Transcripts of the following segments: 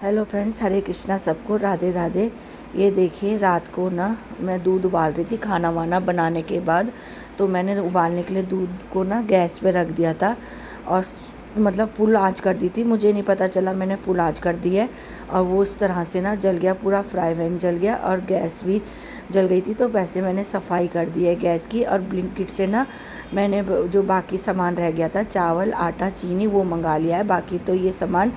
Hello friends, हरे कृष्णा सबको, राधे राधे। ये देखिए, रात को ना मैं दूध उबाल रही थी खाना वाना बनाने के बाद। तो मैंने उबालने के लिए दूध को ना गैस पे रख दिया था और मतलब फुल आंच कर दी थी। मुझे नहीं पता चला मैंने फुल आंच कर दी है और वो इस तरह से ना जल गया, पूरा फ्राई पैन जल गया और गैस भी जल गई थी। तो वैसे मैंने सफाई कर दी है गैस की। और ब्लिंकिट से ना मैंने जो बाकी सामान रह गया था, चावल, आटा, चीनी, वो मंगा लिया है। बाकी तो ये सामान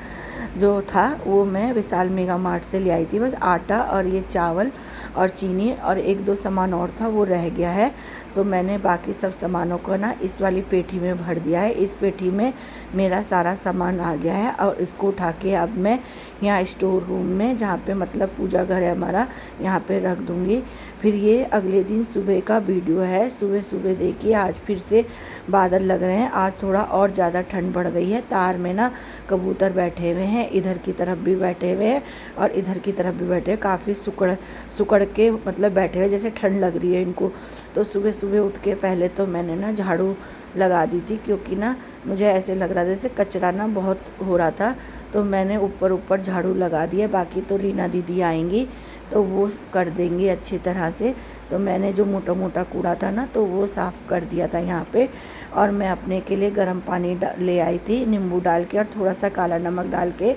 जो था वो मैं विशाल मेगा मार्ट से ले आई थी। बस आटा और ये चावल और चीनी और एक दो सामान और था, वो रह गया है। तो मैंने बाकी सब सामानों को ना इस वाली पेटी में भर दिया है। इस पेटी में मेरा सारा सामान आ गया है और इसको उठा के अब मैं यहाँ स्टोर रूम में, जहाँ पे मतलब पूजा घर है हमारा, यहाँ पे रख दूँगी। फिर ये अगले दिन सुबह का वीडियो है। सुबह सुबह देखिए, आज फिर से बादल लग रहे हैं। आज थोड़ा और ज़्यादा ठंड बढ़ गई है। तार में ना कबूतर बैठे हुए हैं, इधर की तरफ भी बैठे हुए हैं और इधर की तरफ भी बैठे हैं। काफ़ी सुकड़ के मतलब बैठे हुए, जैसे ठंड लग रही है इनको। तो सुबह सुबह उठ के पहले तो मैंने ना झाड़ू लगा दी थी, क्योंकि ना मुझे ऐसे लग रहा था जैसे कचरा ना बहुत हो रहा था। तो मैंने ऊपर ऊपर झाड़ू लगा दिया। बाकी तो रीना दीदी आएंगी तो वो कर देंगी अच्छी तरह से। तो मैंने जो मोटा मोटा कूड़ा था ना, तो वो साफ़ कर दिया था यहाँ पे। और मैं अपने के लिए गर्म पानी ले आई थी, नींबू डाल के और थोड़ा सा काला नमक डाल के।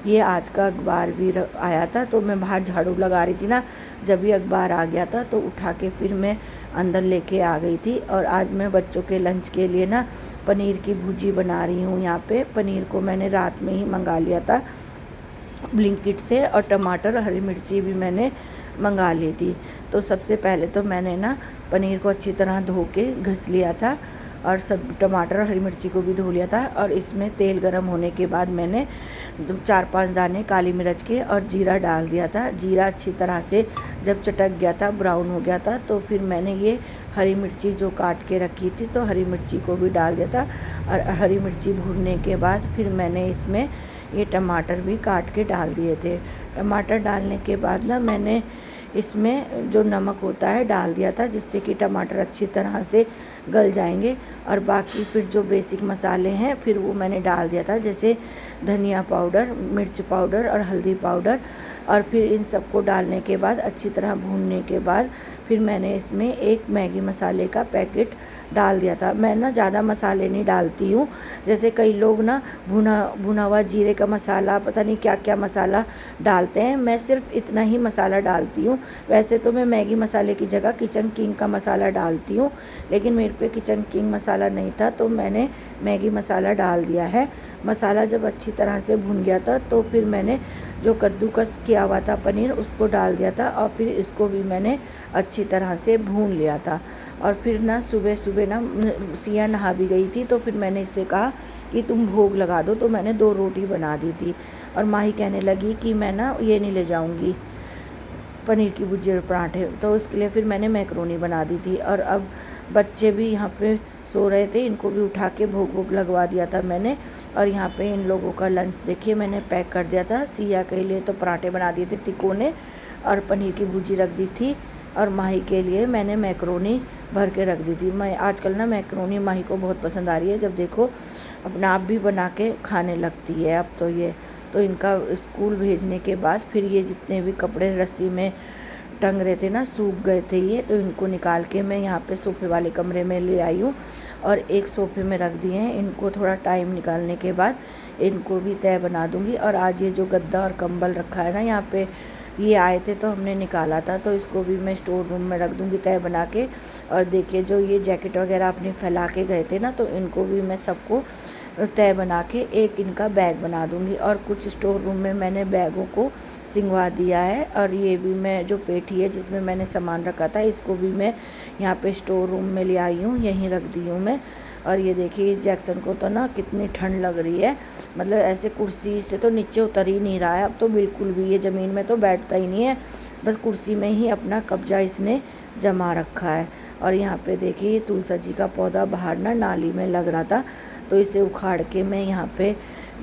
ये आज का अखबार भी आया था, तो मैं बाहर झाड़ू लगा रही थी ना, जब भी अखबार आ गया था तो उठा के फिर मैं अंदर लेके आ गई थी। और आज मैं बच्चों के लंच के लिए ना पनीर की भुर्जी बना रही हूँ। यहाँ पे पनीर को मैंने रात में ही मंगा लिया था ब्लिंकिट से, और टमाटर, हरी मिर्ची भी मैंने मंगा ली थी। तो सबसे पहले तो मैंने ना पनीर को अच्छी तरह धो के घिस लिया था और सब टमाटर और हरी मिर्ची को भी धो लिया था। और इसमें तेल गरम होने के बाद मैंने 4-5 दाने काली मिर्च के और जीरा डाल दिया था। जीरा अच्छी तरह से जब चटक गया था, ब्राउन हो गया था, तो फिर मैंने ये हरी मिर्ची जो काट के रखी थी, तो हरी मिर्ची को भी डाल दिया था। और हरी मिर्ची भूनने के बाद फिर मैंने इसमें ये टमाटर भी काट के डाल दिए थे। टमाटर डालने के बाद ना मैंने इसमें जो नमक होता है डाल दिया था, जिससे कि टमाटर अच्छी तरह से गल जाएंगे। और बाकी फिर जो बेसिक मसाले हैं फिर वो मैंने डाल दिया था, जैसे धनिया पाउडर, मिर्च पाउडर और हल्दी पाउडर। और फिर इन सबको डालने के बाद अच्छी तरह भूनने के बाद फिर मैंने इसमें एक मैगी मसाले का पैकेट डाल दिया था। मैं ना ज़्यादा मसाले नहीं डालती हूँ, जैसे कई लोग ना भुना हुआ जीरे का मसाला, पता नहीं क्या क्या मसाला डालते हैं। मैं सिर्फ इतना ही मसाला डालती हूँ। वैसे तो मैं मैगी मसाले की जगह किचन किंग का मसाला डालती हूँ, लेकिन मेरे पे किचन किंग मसाला नहीं था तो मैंने मैगी मसाला डाल दिया है। मसाला जब अच्छी तरह से भुन गया था तो फिर मैंने जो कद्दूकस किया हुआ था पनीर, उसको डाल दिया था और फिर इसको भी मैंने अच्छी तरह से भून लिया था। और फिर ना सुबह सुबह ना सिया नहा भी गई थी, तो फिर मैंने इससे कहा कि तुम भोग लगा दो। तो मैंने 2 रोटी बना दी थी। और माही कहने लगी कि मैं ना ये नहीं ले जाऊंगी पनीर की भुर्जी और पराठे, तो उसके लिए फिर मैंने मैकरोनी बना दी थी। और अब बच्चे भी यहाँ पे सो रहे थे, इनको भी उठा के भोग भोग लगवा दिया था मैंने। और यहाँ पे इन लोगों का लंच देखिए मैंने पैक कर दिया था। सिया के लिए तो पराठे बना दिए थे तिकोने और पनीर की भुर्जी रख दी थी। और माही के लिए मैंने मैकरोनी भर के रख दी थी। मैं आजकल ना मैकरोनी माही को बहुत पसंद आ रही है, जब देखो अपना आप भी बना के खाने लगती है अब तो ये। तो इनका स्कूल भेजने के बाद फिर ये जितने भी कपड़े रस्सी में टंग रहे थे ना, सूख गए थे ये, तो इनको निकाल के मैं यहाँ पे सोफ़े वाले कमरे में ले आई हूँ और एक सोफ़े में रख दिए हैं। इनको थोड़ा टाइम निकालने के बाद इनको भी तय बना दूँगी। और आज ये जो गद्दा और कंबल रखा है ना यहाँ पे, ये आए थे तो हमने निकाला था, तो इसको भी मैं स्टोर रूम में रख दूँगी तय बना के। और देखिए जो ये जैकेट वगैरह अपने फैला के गए थे ना, तो इनको भी मैं सबको तय बना के एक इनका बैग बना दूँगी। और कुछ स्टोर रूम में मैंने बैगों को सिंगवा दिया है। और ये भी मैं जो पेटी है जिसमें मैंने सामान रखा था, इसको भी मैं यहाँ पे स्टोर रूम में ले आई हूँ, यहीं रख दी हूँ मैं। और ये देखिए इस जैक्सन को तो ना कितनी ठंड लग रही है, मतलब ऐसे कुर्सी से तो नीचे उतर ही नहीं रहा है अब तो बिल्कुल भी। ये ज़मीन में तो बैठता ही नहीं है, बस कुर्सी में ही अपना कब्जा इसने जमा रखा है। और यहाँ पे देखिए ये तुलसी जी का पौधा बाहर ना नाली में लग रहा था, तो इसे उखाड़ के मैं यहाँ पे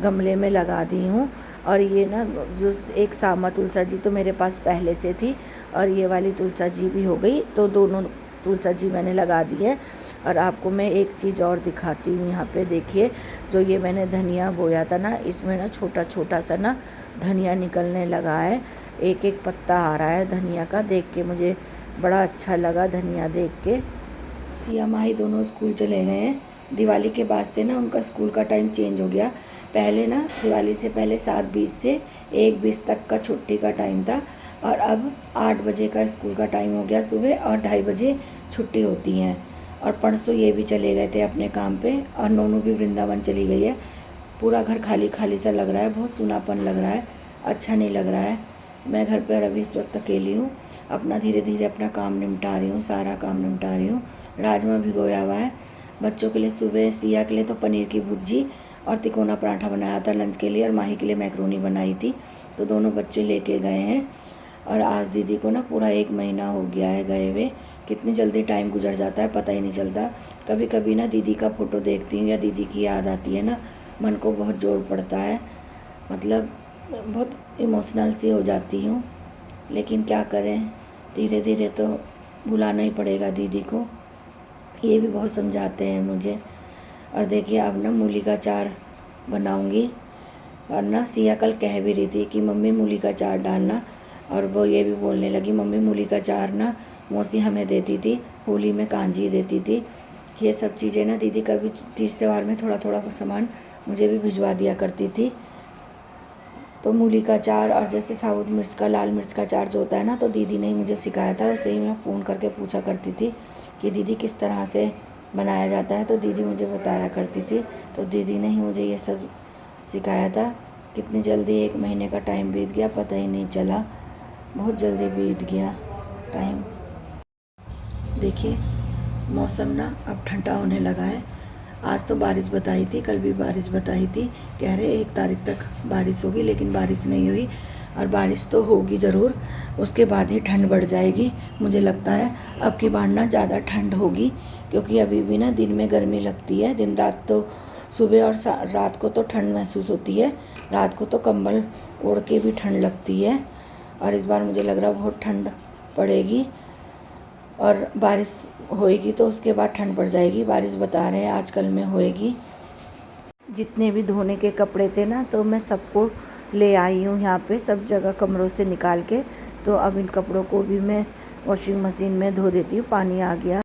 गमले में लगा दी हूँ। और ये ना जो एक सामा तुलसी जी तो मेरे पास पहले से थी, और ये वाली तुलसी जी भी हो गई, तो दोनों तुलसी जी मैंने लगा दी है। और आपको मैं एक चीज़ और दिखाती हूँ। यहाँ पे देखिए जो ये मैंने धनिया बोया था ना, इसमें ना छोटा छोटा सा ना धनिया निकलने लगा है, एक एक पत्ता आ रहा है धनिया का। देख के मुझे बड़ा अच्छा लगा धनिया देख के। सिया माही दोनों स्कूल चले गए हैं। दिवाली के बाद से ना उनका स्कूल का टाइम चेंज हो गया। पहले ना दिवाली से पहले 7:20 से 1:20 तक का छुट्टी का टाइम था, और अब 8 बजे का स्कूल का टाइम हो गया सुबह, और 2:30 बजे छुट्टी होती है। और परसों ये भी चले गए थे अपने काम पे, और नोनू भी वृंदावन चली गई है। पूरा घर खाली खाली सा लग रहा है, बहुत सूनापन लग रहा है, अच्छा नहीं लग रहा है। मैं घर पर अभी इस वक्त अकेली हूँ, अपना धीरे धीरे अपना काम निपटा रही हूँ, सारा काम निपटा रही हूँ। राजमा भिगोया हुआ है बच्चों के लिए। सुबह सिया के लिए तो पनीर की भुर्जी और तिकोना पराठा बनाया था लंच के लिए, और माही के लिए मैक्रोनी बनाई थी, तो दोनों बच्चे लेके गए हैं। और आज दीदी को ना पूरा 1 महीना हो गया है गए हुए। कितनी जल्दी टाइम गुजर जाता है पता ही नहीं चलता। कभी कभी ना दीदी का फ़ोटो देखती हूँ या दीदी की याद आती है ना, मन को बहुत जोर पड़ता है, मतलब बहुत इमोशनल सी हो जाती हूँ। लेकिन क्या करें, धीरे धीरे तो भुलाना ही पड़ेगा दीदी को। ये भी बहुत समझाते हैं मुझे। और देखिए अब ना मूली का अचार बनाऊंगी। और ना सिया कल कह भी रही थी कि मम्मी मूली का अचार डालना, और वो ये भी बोलने लगी मम्मी मूली का अचार ना मौसी हमें देती थी, होली में कांजी देती थी। ये सब चीज़ें ना दीदी कभी तीज त्यौहार में थोड़ा थोड़ा सामान मुझे भी भिजवा दिया करती थी। तो मूली का अचार और जैसे साबुत मिर्च का, लाल मिर्च का अचार जो होता है ना, तो दीदी ने ही मुझे सिखाया था। उसे ही मैं फ़ोन करके पूछा करती थी कि दीदी किस तरह से बनाया जाता है, तो दीदी मुझे बताया करती थी। तो दीदी ने ही मुझे ये सब सिखाया था। कितनी जल्दी 1 महीने का टाइम बीत गया पता ही नहीं चला, बहुत जल्दी बीत गया टाइम। देखिए मौसम ना अब ठंडा होने लगा है। आज तो बारिश बताई थी, कल भी बारिश बताई थी, कह रहे 1 तारीख तक बारिश होगी, लेकिन बारिश नहीं हुई। और बारिश तो होगी ज़रूर, उसके बाद ही ठंड बढ़ जाएगी। मुझे लगता है अब की बार ना ज़्यादा ठंड होगी, क्योंकि अभी भी ना दिन में गर्मी लगती है। दिन रात तो सुबह और रात को तो ठंड महसूस होती है, रात को तो कंबल ओढ़ के भी ठंड लगती है। और इस बार मुझे लग रहा है बहुत ठंड पड़ेगी, और बारिश होएगी तो उसके बाद ठंड पड़ जाएगी। बारिश बता रहे हैं आजकल में होएगी। जितने भी धोने के कपड़े थे ना, तो मैं सबको ले आई हूँ यहाँ पे, सब जगह कमरों से निकाल के। तो अब इन कपड़ों को भी मैं वॉशिंग मशीन में धो देती हूँ। पानी आ गया।